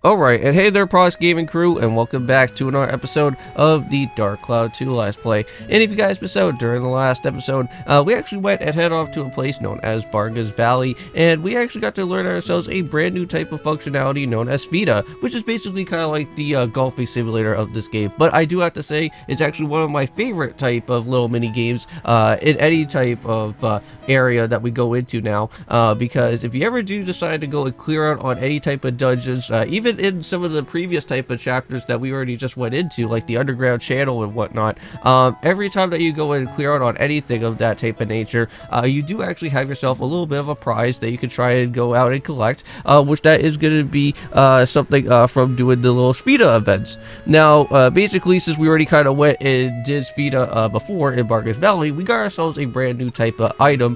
Alright, and hey there Prox Gaming Crew, and welcome back to another episode of the Dark Cloud 2 Let's Play. And if you guys missed out during the last episode, we actually went and head off to a place known as Barga's Valley, and we actually got to learn ourselves a brand new type of functionality known as Spheda, which is basically kind of like the golfing simulator of this game. But I do have to say, it's actually one of my favorite type of little mini games in any type of area that we go into now, because if you ever do decide to go and clear out on any type of dungeons, even in some of the previous type of chapters that we already just went into, like the underground channel and whatnot, every time that you go and clear out on anything of that type of nature, you do actually have yourself a little bit of a prize that you can try and go out and collect, which that is going to be something from doing the little Spheda events. Now, basically, since we already kind of went and did Spheda before in Barga's Valley, we got ourselves a brand new type of item,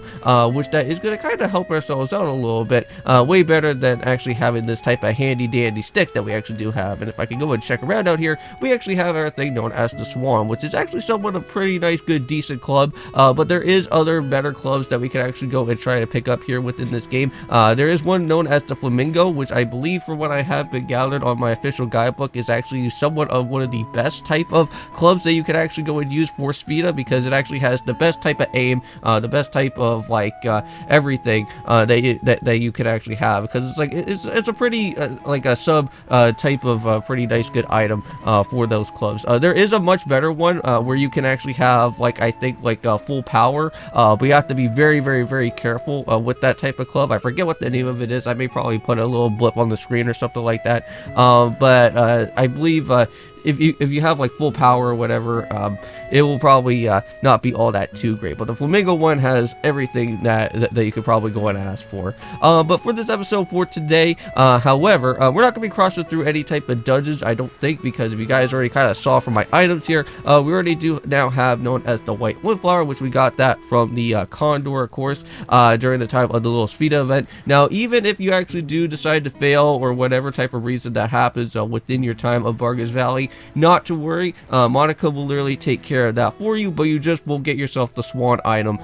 which that is going to kind of help ourselves out a little bit, way better than actually having this type of handy dandy stick that we actually do have. And if I can go and check around out here, we actually have our thing known as the Swan, which is actually somewhat a pretty nice, good, decent club, but there is other better clubs that we can actually go and try to pick up here within this game. There is one known as the Flamingo, which I believe, from what I have been gathered on my official guidebook, is actually somewhat of one of the best type of clubs that you can actually go and use for Spheda, because it actually has the best type of aim, the best type of like everything that you can actually have, because it's like it's a pretty like a sub type of pretty nice good item for those clubs. There is a much better one where you can actually have, like, I think like full power, but you have to be very careful with that type of club. I forget what the name of it is. I may probably put a little blip on the screen or something like that, but I believe if you have like full power or whatever, it will probably not be all that too great. But the Flamingo one has everything that you could probably go and ask for. But for this episode for today, however, we're not going to be crossing through any type of dungeons, I don't think, because if you guys already kind of saw from my items here, we already do now have known as the White Windflower, which we got that from the Condor, of course, during the time of the little Spheda event. Now, even if you actually do decide to fail or whatever type of reason that happens within your time of Barga's Valley, not to worry, Monica will literally take care of that for you, but you just will get yourself the Swan item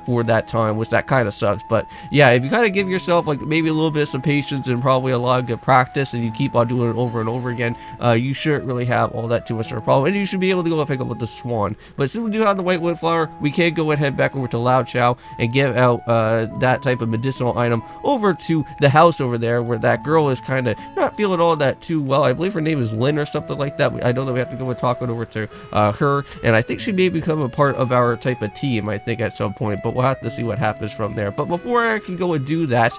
for that time, which that kind of sucks. But yeah, if you kind of give yourself like maybe a little bit of some patience and probably a lot of good practice, and you keep on doing it over and over again, you shouldn't really have all that too much of a problem, and you should be able to go and pick up with the Swan. But since we do have the White Windflower, we can go and head back over to Lao Chow and give out that type of medicinal item over to the house over there, where that girl is kind of not feeling all that too well. I believe her name is Lynn or something like that. I know that we have to go and talk over to her, and I think she may become a part of our type of team, I think, at some point, but we'll have to see what happens from there. But before I actually go and do that,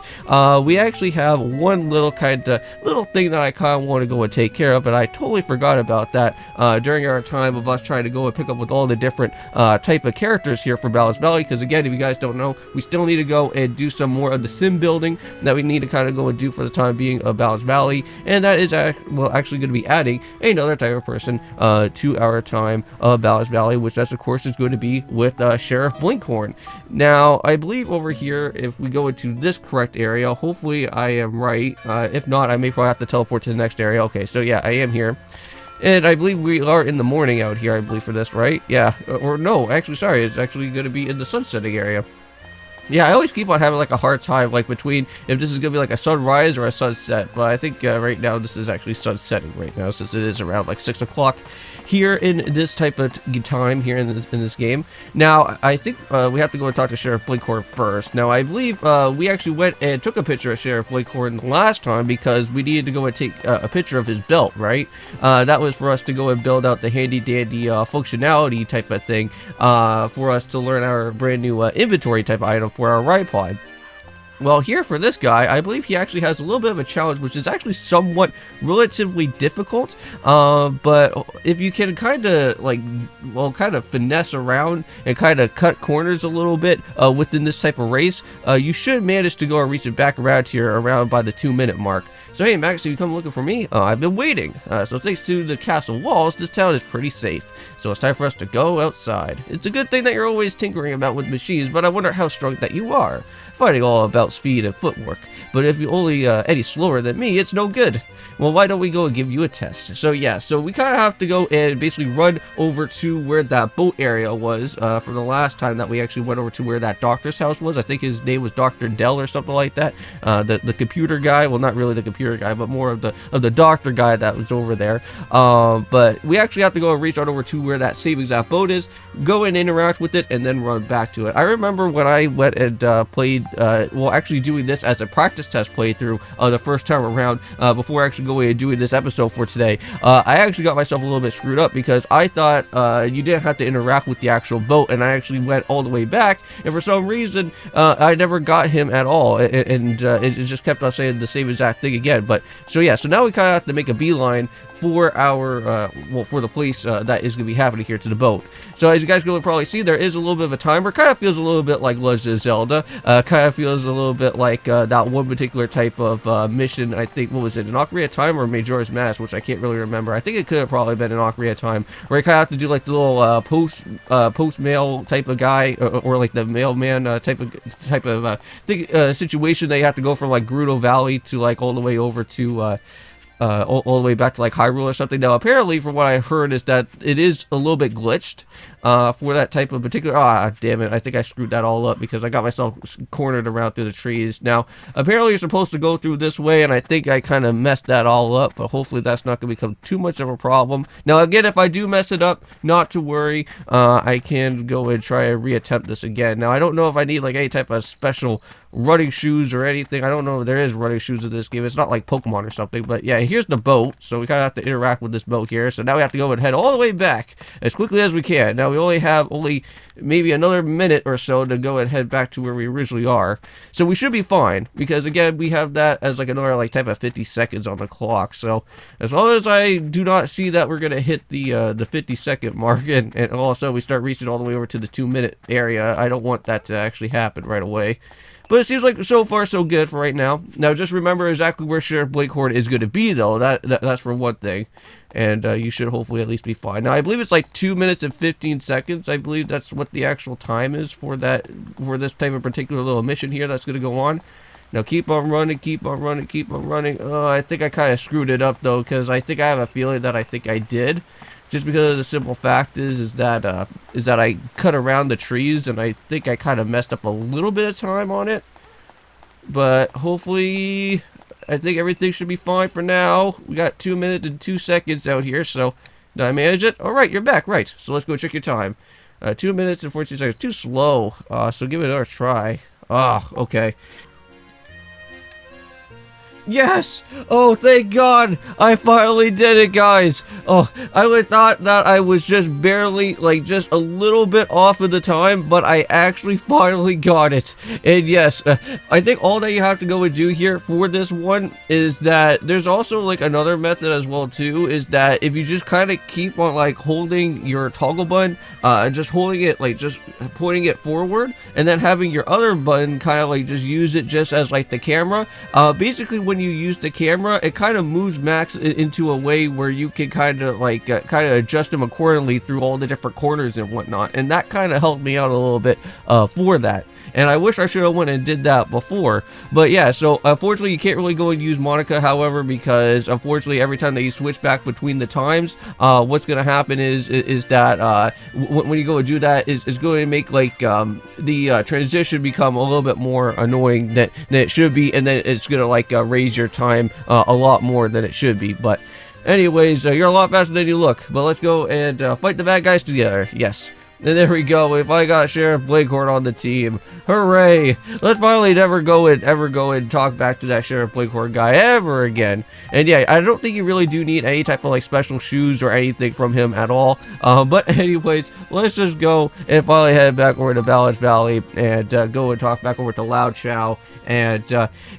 we actually have one little thing that I kind of want to go and take care of, and I totally forgot about that during our time of us trying to go and pick up with all the different type of characters here for Barga's Valley, because again, if you guys don't know, we still need to go and do some more of the sim building that we need to kind of go and do for the time being of Barga's Valley, and that is actually going to be adding another type of person to our time of Barga's Valley, which that's of course is going to be with Sheriff Blinkhorn. Now, I believe over here, if we go into this correct area, hopefully I am right. If not, I may probably have to teleport to the next area. Okay, so yeah, I am here. And I believe we are in the morning out here, I believe, for this, right? Yeah, or no, actually, sorry, it's actually going to be in the sunsetting area. Yeah, I always keep on having like a hard time like between if this is going to be like a sunrise or a sunset, but I think right now this is actually sunsetting right now, since it is around like 6 o'clock here in this type of time here in this game. Now, I think we have to go and talk to Sheriff Blinkhorn first. Now, I believe we actually went and took a picture of Sheriff Blinkhorn last time because we needed to go and take a picture of his belt, right? That was for us to go and build out the handy dandy functionality type of thing for us to learn our brand new inventory type of item for our ride pod. Well, here for this guy, I believe he actually has a little bit of a challenge, which is actually somewhat relatively difficult, but if you can kind of like, well, kind of finesse around and kind of cut corners a little bit within this type of race, you should manage to go and reach it back around here around by the 2-minute mark. So hey Max, you come looking for me? I've been waiting. So thanks to the castle walls, this town is pretty safe. So it's time for us to go outside. It's a good thing that you're always tinkering about with machines, but I wonder how strong that you are. Finding all about about speed and footwork, but if you're only any slower than me, it's no good. Well, why don't we go and give you a test? So yeah, so we kind of have to go and basically run over to where that boat area was from the last time that we actually went over to where that doctor's house was. I think his name was Dr. Dell or something like that. The computer guy, well, not really the computer guy, but more of the doctor guy that was over there. But we actually have to go and reach on over to where that same exact boat is, go and interact with it, and then run back to it. I remember when I went and played, well, actually doing this as a practice test playthrough the first time around, before actually going and doing this episode for today, I actually got myself a little bit screwed up because I thought you didn't have to interact with the actual boat, and I actually went all the way back, and for some reason I never got him at all, and it just kept on saying the same exact thing again. But so yeah, so now we kind of have to make a beeline for our, well, for the place that is going to be happening here to the boat. So as you guys can probably see, there is a little bit of a timer. Kind of feels a little bit like Legend of Zelda. Kind of feels a little bit like that one particular type of mission. I think, what was it, an Ocarina of Time or Majora's Mask, which I can't really remember. I think it could have probably been an Ocarina of Time, where you kind of have to do like the little post mail type of guy, or like the mailman type of situation that you have to go from like Gerudo Valley to like all the way over to all the way back to like Hyrule or something. Now apparently, from what I heard, is that it is a little bit glitched for that type of particular, damn it, I think I screwed that all up because I got myself cornered around through the trees. Now apparently you're supposed to go through this way, and I think I kind of messed that all up, but hopefully that's not going to become too much of a problem. Now again, if I do mess it up, not to worry, I can go and try and reattempt this again. Now I don't know if I need like any type of special running shoes or anything. I don't know if there is running shoes in this game. It's not like Pokemon or something, but yeah, here's the boat, so we kind of have to interact with this boat here. So now we have to go and head all the way back as quickly as we can. Now we only have maybe another minute or so to go and head back to where we originally are, so we should be fine, because again, we have that as like another like type of 50 seconds on the clock. So as long as I do not see that we're gonna hit the 50-second mark, and also we start reaching all the way over to the 2-minute area, I don't want that to actually happen right away. But it seems like so far so good for right now. Now just remember exactly where Sheriff Blinkhorn is going to be, though. That's for one thing. And you should hopefully at least be fine. Now I believe it's like 2 minutes and 15 seconds. I believe that's what the actual time is for this type of particular little mission here that's going to go on. Now keep on running, keep on running, keep on running. I think I kind of screwed it up though, because I think I have a feeling that I think I did. Just because of the simple fact is that I cut around the trees, and I think I kind of messed up a little bit of time on it. But hopefully, I think everything should be fine for now. We got 2 minutes and 2 seconds out here, so did I manage it? All right, you're back, right? So let's go check your time. 2 minutes and 14 seconds. Too slow. So give it another try. Okay. Yes! Oh, thank God! I finally did it, guys! Oh, I would thought that I was just barely, like, just a little bit off of the time, but I actually finally got it. And yes, I think all that you have to go and do here for this one is that there's also, like, another method as well, too, is that if you just kind of keep on, like, holding your toggle button, and just holding it, like, just pointing it forward, and then having your other button kind of, like, just use it just as, like, the camera, basically when you use the camera, it kind of moves Max into a way where you can kind of like adjust him accordingly through all the different corners and whatnot, and that kind of helped me out a little bit for that. And I wish I should have went and did that before. But yeah, so unfortunately you can't really go and use Monica, however, because unfortunately every time that you switch back between the times, what's going to happen is that when you go and do that, is going to make like the transition become a little bit more annoying than it should be, and then it's going to like raise your time a lot more than it should be. But anyways, you're a lot faster than you look. But let's go and fight the bad guys together. Yes. And there we go. If I got Sheriff Blinkhorn on the team, hooray! Let's finally never go and talk back to that Sheriff Blinkhorn guy ever again. And yeah, I don't think you really do need any type of like special shoes or anything from him at all. But anyways, let's just go and finally head back over to Balance Valley and go and talk back over to Loud Chow and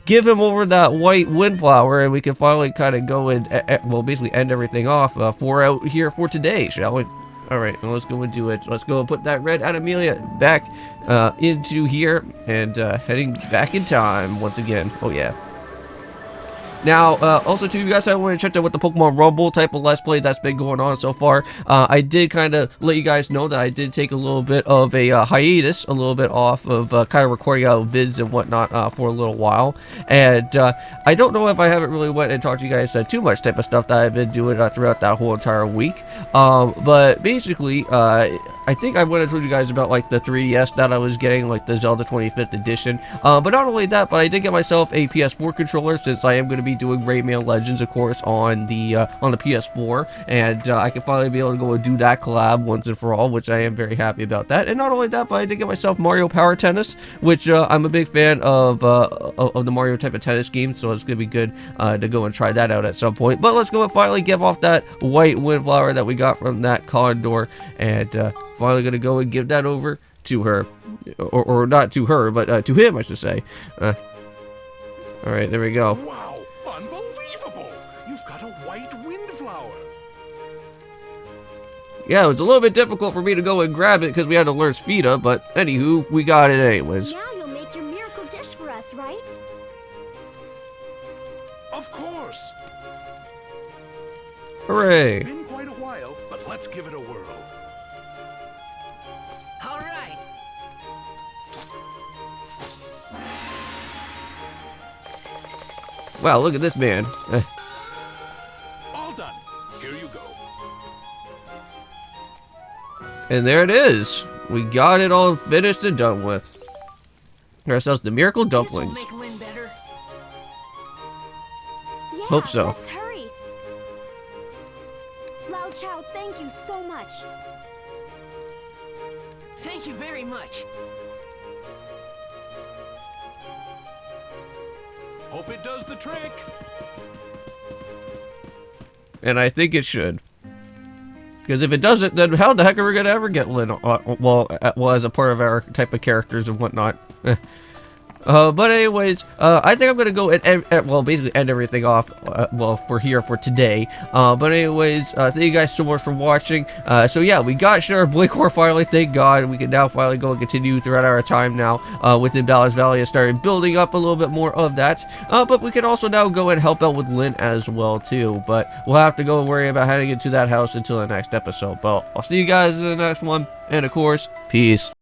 give him over that white windflower, and we can finally kind of go and well, basically end everything off for out here for today, shall we? Alright, let's go and do it. Let's go and put that red Animalia back into here and heading back in time once again. Oh yeah. Now, also too, you guys I want to check out with the Pokemon Rumble type of Let's Play that's been going on so far. I did kind of let you guys know that I did take a little bit of a hiatus, a little bit off of kind of recording out vids and whatnot for a little while. And I don't know if I haven't really went and talked to you guys too much type of stuff that I've been doing throughout that whole entire week. But basically, I think I went and told you guys about like the 3DS that I was getting, like the Zelda 25th edition. But not only that, but I did get myself a PS4 controller, since I am going to be doing Rayman Legends, of course, on the PS4, and I can finally be able to go and do that collab once and for all, which I am very happy about that. And not only that, but I did get myself Mario Power Tennis, which I'm a big fan of the Mario type of tennis game, so it's going to be good to go and try that out at some point. But let's go and finally give off that white windflower that we got from that condor, and finally going to go and give that over to her, or not to her, but to him, I should say. All right, there we go. Wow, unbelievable! You've got a white windflower. Yeah, it was a little bit difficult for me to go and grab it because we had to learn Spheda, but anywho, we got it anyways. Now you'll make your miracle dish for us, right? Of course. Hooray! It's been quite a while, but let's give it a whirl. All right. Wow, look at this man. All done. Here you go. And there it is. We got it all finished and done with. Got ourselves the miracle dumplings. This'll make Lynn better. Yeah, Hope so. let's hurry. Lao Chow, thank you so much. Thank you very much. Hope it does the trick. And I think it should. Because if it doesn't, then how the heck are we going to ever get Lynn, well, as a part of our type of characters and whatnot. But anyways, I think I'm going to go and well, basically end everything off, well, for today. But anyways, thank you guys so much for watching. So yeah, we got Sheriff Blinkhorn finally, thank God. We can now finally go and continue throughout our time now, within Ballard's Valley, and start building up a little bit more of that. But we can also now go and help out with Lynn as well, too. But we'll have to go and worry about how to get to that house until the next episode. But I'll see you guys in the next one. And of course, peace.